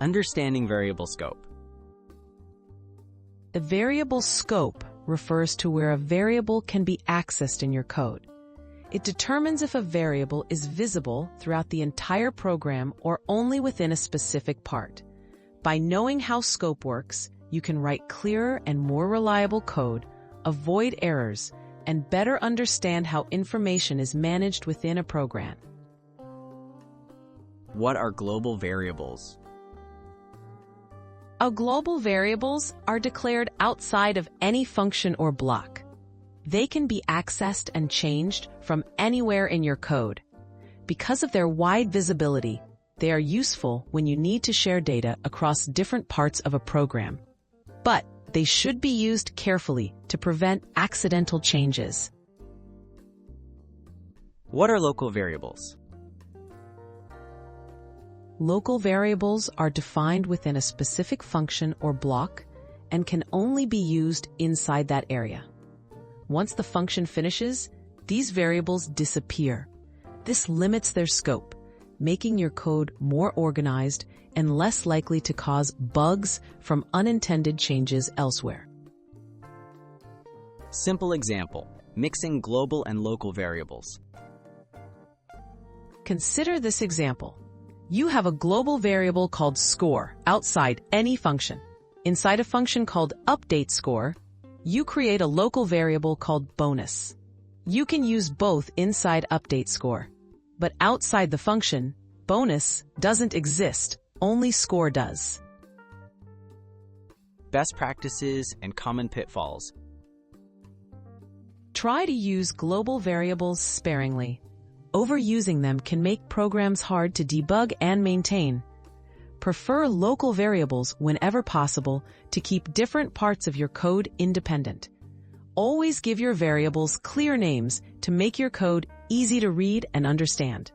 Understanding variable scope. The variable scope refers to where a variable can be accessed in your code. It determines if a variable is visible throughout the entire program or only within a specific part. By knowing how scope works, you can write clearer and more reliable code, avoid errors, and better understand how information is managed within a program. What are global variables? Global variables are declared outside of any function or block. They can be accessed and changed from anywhere in your code. Because of their wide visibility, they are useful when you need to share data across different parts of a program. But they should be used carefully to prevent accidental changes. What are local variables? Local variables are defined within a specific function or block and can only be used inside that area. Once the function finishes, these variables disappear. This limits their scope, making your code more organized and less likely to cause bugs from unintended changes elsewhere. Simple example, mixing global and local variables. Consider this example. You have a global variable called score outside any function. Inside a function called updateScore, you create a local variable called bonus. You can use both inside updateScore, but outside the function, bonus doesn't exist, only score does. Best practices and common pitfalls. Try to use global variables sparingly. Overusing them can make programs hard to debug and maintain. Prefer local variables whenever possible to keep different parts of your code independent. Always give your variables clear names to make your code easy to read and understand.